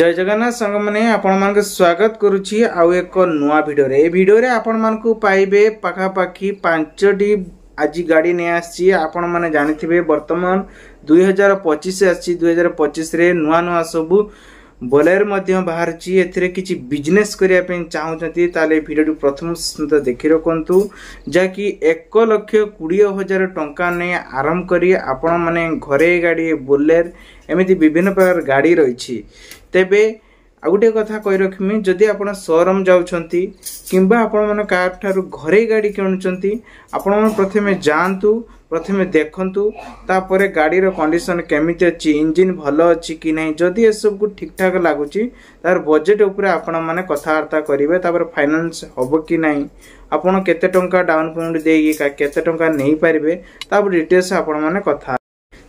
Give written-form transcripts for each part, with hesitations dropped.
जय जगन्नाथ संग मैंने आपण मान स्वागत करुच्ची आउ एक नुआ भिडियो रे भिडियो रे आपण मान पाइबे पाखापाखि 5टी आज गाड़ी नहीं आसी आपण मैंने जानी वर्तमान 2025 आसी 2025 रे नुआ नुआ सबू बोलेर बाहर किसी बिजनेस करने चाहते ताले भिडियो प्रथम देखी रखु जहाँकि 1,20,000 टंका नहीं आरंभ करी आपण माने घरे गाड़ी बोलेर एमती विभिन्न प्रकार गाड़ी रही तेबे आ गोटे कथा कही रखमी जदि आपण शोरूम जाउछंती किंबा आपण माने कार ठारू घरे गाड़ी किणुचंती आपण माने प्रथमे जानतु प्रथमे देखंतु तापरे गाड़ी रो कंडीशन केमिति अछि इंजन भलो अछि कि नै जदि ए सब को ठीक ठाक लागुची तार बजेट ऊपर आपण माने कथावार्ता करिवे तापर फाइनेंस होबो कि नै आपण केते टंका डाउन पेमेंट देई केते टंका नै परिबे तापर डिटेल्स आपण माने कथा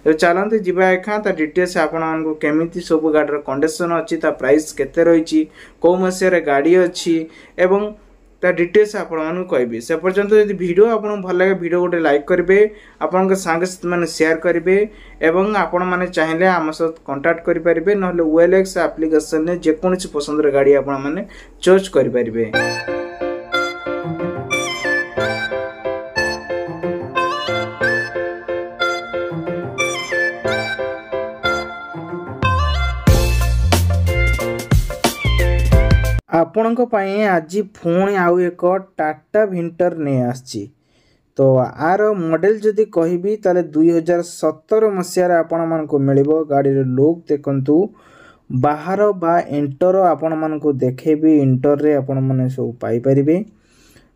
तो चलते जीवा एखा ता डिटेल्स आपण केमिति सब गाड़ी कंडीशन अच्छी ता प्राइस केते रही कौ मसीह गाड़ी अच्छी एवं ता डिटेल्स आपण कहबी से पर्यंत जदि वीडियो आपन भल लगे वीडियो गोटे लाइक करेंगे आपण सांगसाथी मैंने शेयर करेंगे एवं आपण मैंने चाहिए आम सहित कांटेक्ट करेंगे ना OLX एप्लिकेशन में जेकोसी पसंद गाड़ी आपण मैंने चॉइस करेंगे। आपण आज पुणी आउ एक टाटा विंटर नहीं आसी तो आर मॉडल जदि कहबी ताले 2017 मसीह आपण मानक मिलिबो गाड़ी लुक देखंतु बाहर बा इंटर आपण मानक देखेबी इंटर रे आपण माने सब पाई परिबे।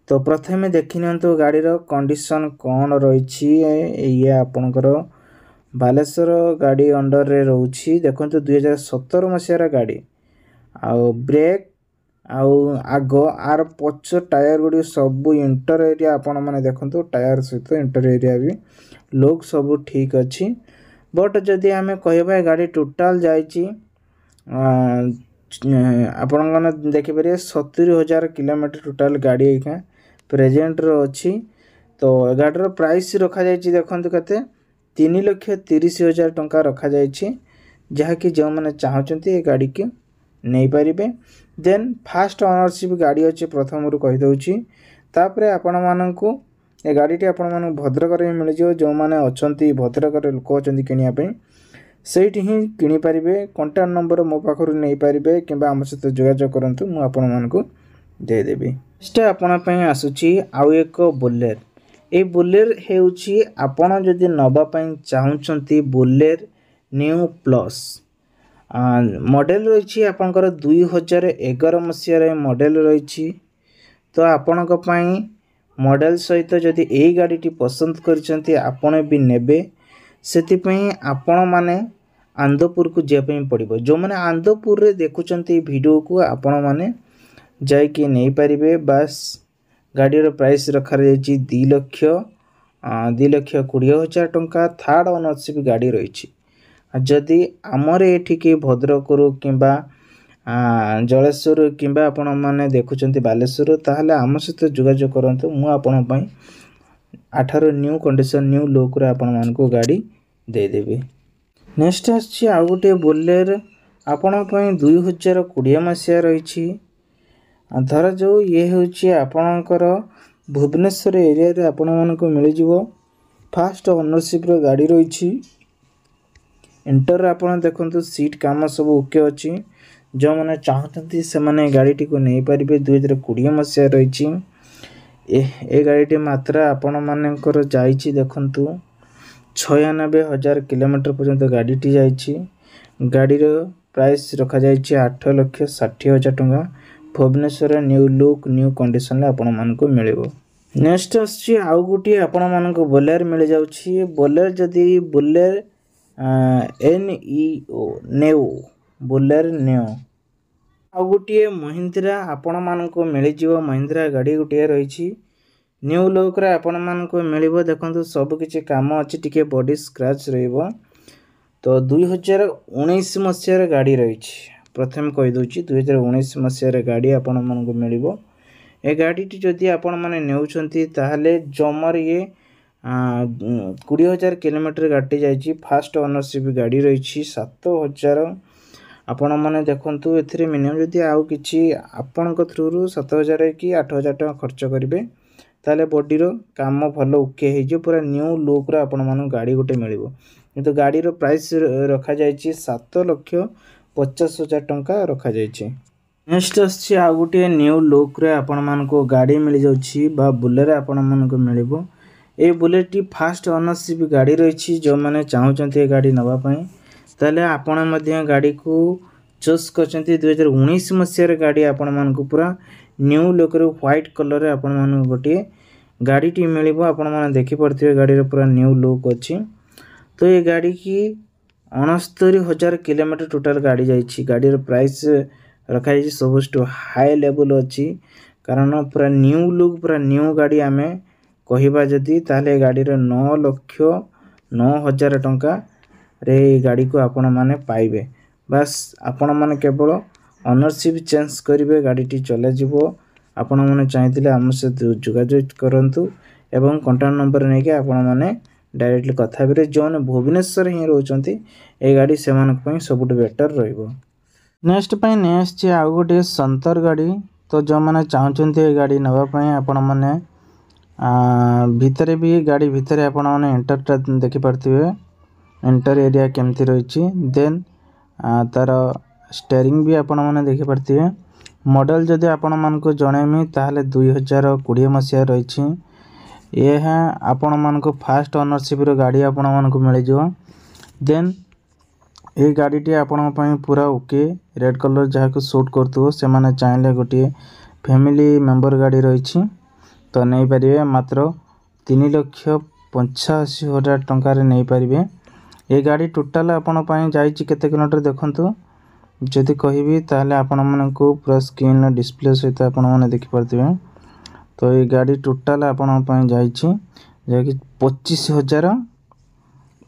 तो प्रथमे देखिनंतु गाड़ी रो कंडीशन कोन रहिछि ये आपनकर बालेश्वर गाड़ी अंडर रे रहउछि देखंतु 2017 मसीह गाड़ी आउ ब्रेक आउ आग आर पछ टायर गुडी सब इंटर एरिया आपण माने देखंतु टायर सहित इंटर एरिया भी लोग सब ठीक अच्छी बट जदि आमे कहबा गाड़ी टोटल जाइछि आपण माने देखि परिए 70,000 किलोमीटर टोटल गाड़ी एका प्रेजेंट रो अछि। तो गाड़ी रो प्राइस रखा जाइछि देखंतु कते 3,30,000 टंका रखा जाइछि जहा कि जो माने चाहचंती ए गाड़ी के नहीं पारिबे। देन फास्ट ओनरशिप गाड़ी अच्छे प्रथम रू कही दउछि तापरे आपण माननकु ए गाड़ीटी आपण मानन भद्रक रे मिल जो जो माने अछंती भद्रक रे लोक अछंती किनिया पे सेठी ही किनि पारिबे कांटेक्ट नंबर मो पाखरु नै पारिबे किबा हम सहित जोगाजोग करंतु मु आपण मानकु दे देबी। नेक्स्ट आपण पय आसुची आउ एक बोलेर ए बोलेर हेउची आपण जदि नबा पय चाहुचंती बोलेर न्यू प्लस मॉडल रही आपंकर 2011 मसीह मॉडल रही तो आपण मॉडल सहित जदि यही गाड़ी पसंद करछंती आपण भी नेबे सेति पई आपण माने आंदपुर को जेपई पड़िबो जो माने आंदपुर रे देखुचंती वीडियो को आपण माने जाय कि नै परिबे। बस गाड़ी रो प्राइस रखा रही 2,20,000 टंका थर्ड ओनरशिप गाड़ी रही जदि आमर एठिके भद्रक किंबा जलेश्वर किंबा आपण माने देखुचंती बालेश्वर ताहले आम सहित जोगाजोग करंतु मु आपण पई 18 न्यू कंडीशन न्यू लुक रे आपण मानको गाड़ी दे देबे। नेक्स्ट आछि आ गोटे बोलेर आपण पई 2020 मसीह रहिछि धर जो ये होछि आपणकर भुवनेश्वर एरिया रे आपण मानको मिल जिवो फास्ट ओनरशिप रो गाड़ी रहिछि इंटर आपण देखंतु सीट काम सब ओके अच्छी जो मैंने चाहते से मैंने गाड़ी को नहीं पारे 2020 मसीह रही ए गाड़ी मात्रा आपण मानकर जाइछि देखंतु 96,000 किलोमीटर पर्यंत गाड़ी जाइछि गाड़ी प्राइस रखा जाइछि 8,60,000 टंका Bhubaneswar new look new condition आपण मानको मिलिबो। नेक्स्ट आछि आउ गुटी आपण मानको बोलेर मिल जाउछि बोलेर जदी बोलेर NEO नेओ बोलेर नेओ आ गोटे महिंद्रा आपण मानको मिल जिवो महिंद्रा गाड़ी गोटे रही न्यू लुक रे आपण मानको मिलिबो देखंतु सब किछि काम अछि टिके बॉडी स्क्रैच रहइबो। तो 2019 मसीह रे गाड़ी रही प्रथम कहि दोछि 2019 मसीह रे गाड़ी आपण मानको मिलिबो ए गाड़ी टी जदी आपण माने नेउछंती ताहाले जमर ये 20,000 किलोमीटर गाड़ी जाइए फास्ट ओनरशिप गाड़ी रही 7,000 आपण मैंने देखु ए मिनिमम जदि आउ कि आपण थ्रु 7,000 कि 8,000 टका खर्च करेंगे ताले बॉडी रो काम भल ओके हो पूरा न्यू लुक आपण मन गाड़ी गोटे मिल किंतु गाड़ी रो प्राइस रखा जायछि 7,50,000 टंका रखा जायछि। नेक्स्ट आछि आ गोटे न्यू लुक रे आपण मन को गाड़ी मिल जाउछि बा बुलेट आपण मन को मिलिबो। ए बुलेट टी फास्ट ओनरशिप गाड़ी रही जो मैंने चाहते ये गाड़ी नवा ताले आपण मध्य गाड़ी को चूज करछन्ती 2019 मसीह गाड़ी आपण मन को पूरा न्यू लुक रे व्हाइट कलर रे आपण मन गोटे गाड़ी टी मिलिबो। आपण मन देखि पड़थिबे गाड़ी रे पूरा न्यू लुक अछि। तो ये गाड़ी की 69,000 किलोमीटर टोटल गाड़ी जाइछि। गाड़ी रे प्राइस रखा जाइछि सबस्ट हाई लेवल अछि कारण पूरा न्यू लुक पूरा न्यू गाड़ी आमे कहिबा जदि ताले गाड़ी रे 9,09,000 टंका रे गाड़ी को आपण माने पाइबे। बस आपण माने केवल ओनरशिप चेंज करिवे गाड़ी टी चले जिवो। आपण माने चाहिथिले हम से जोगाजोग करंतु एवं कांटेक्ट नंबर नै के आपण माने डायरेक्टली कथा बिरे जोन भुवनेश्वर ही रहउचंती ए गाड़ी सेमान पई सबुट बेटर रहइबो। नेक्स्ट पई नेक्स्ट आ गोटे संतर गाड़ी तो जो माने चाहचंती ए गाड़ी नवा पई आपण माने भितरे भी गाड़ी भितरे आपण माने एंटर देखि पारथिबे एंटर एरिया केमती रही देन तार स्टीयरिंग भी आपण माने देखि पारथिबे। मॉडल जदि आपण मन को जणेमी ताहले 2020 मसिया रही ये है आपण मन को फास्ट ओनरशिप रो गाड़ी आपण मन को मिल जो। देन ये गाड़ी टी आपण पई पूरा ओके रेड कलर जहा को सूट करथो से माने चाहले गोटे फैमिली मेंबर गाड़ी रही तो नहीं पारे मात्र 3,85,000 टंका रे नहीं पारे। ये गाड़ी टोटाल आपण पई जाईची केते किलोमीटर देखंतु जदि कहिबी ताले आपण मन को पूरा स्क्रीन डिस्प्ले सहित आपण मन देखि परथिबे। तो ये गाड़ी टोटाल आपण पई जाईची जे कि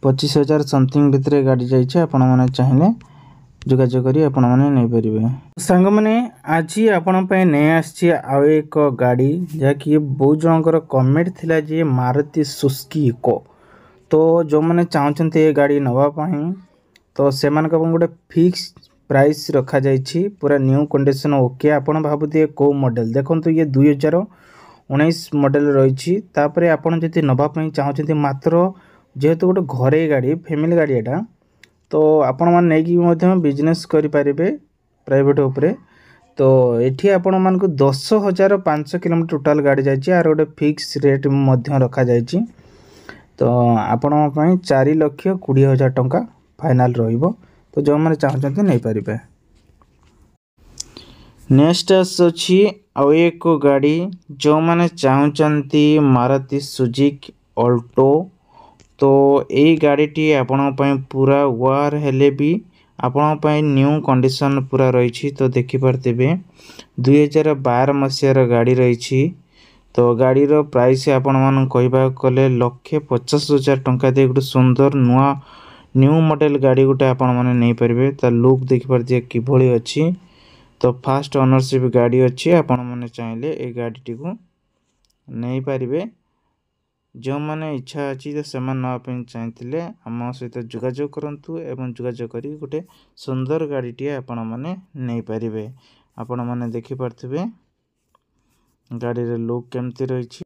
25,000 समथिंग भितरे गाड़ी जाईची। आपण मन चाहिले जोगाजोग करी आपण माने नै परिबे। संग माने आज आपण पय नै आछि आ एक गाड़ी जा कि बहुत जनकर कमेंट थिला जे मारुति सुजुकी इको तो जो माने चाहचंते ए गाड़ी नवा पई तो सेमान को गोटे फिक्स प्राइस रखा जायछि पूरा न्यू कंडीशन ओके। आपण भाबुते को मॉडल देखंतु ये 2019 मॉडल रही तापरे आपण जति नवा पई चाहचंते मात्र जेहेतु गोटे घरे गाड़ी फैमिली गाड़ी एटा तो आपण मान नै कि मध्य बिजनेस करि पारिबे प्राइवेट उपरे। तो एठी आपण मान को 10,500 किलोमीटर टोटल गाड़ी जायछि आर गोटे फिक्स रेट मध्य रखा जायछि। तो आपण पई 4,20,000 टंका फाइनल रहिबो। तो जो माने चाहछन्ते नै पारिबे। नेक्स्ट अछि आ एक गाड़ी जो माने चाहछन्ती मारुति सुजुकी ऑल्टो तो यही गाड़ी टी आपण पई पूरा वार हेले भी आपण पई न्यू कंडीशन पूरा रही तो देखि पारथिबे 2012 मसिया गाड़ी रही। तो गाड़ी रो प्राइस आपण मन कहबा कले 1,50,000 टंका दे गोटे सुंदर नुआ न्यू मॉडल गाड़ी गोटे आपण माने नै परबे। ता लुक देखि पारथिबे कि भली अछि। तो फास्ट ओनरशिप गाड़ी अछि आपण माने चाहिले ए गाड़ी टी को नै पारिबे। जो माने इच्छा अछि तो समान नवा पे चाहिए आम सहित जोगाजोग करंतु एवं जोगाजोग करी गोटे सुंदर गाड़ी टी आपण माने नै पारिबे। आपण माने देखि पारथिबे गाड़ी रे लुक केमती रही।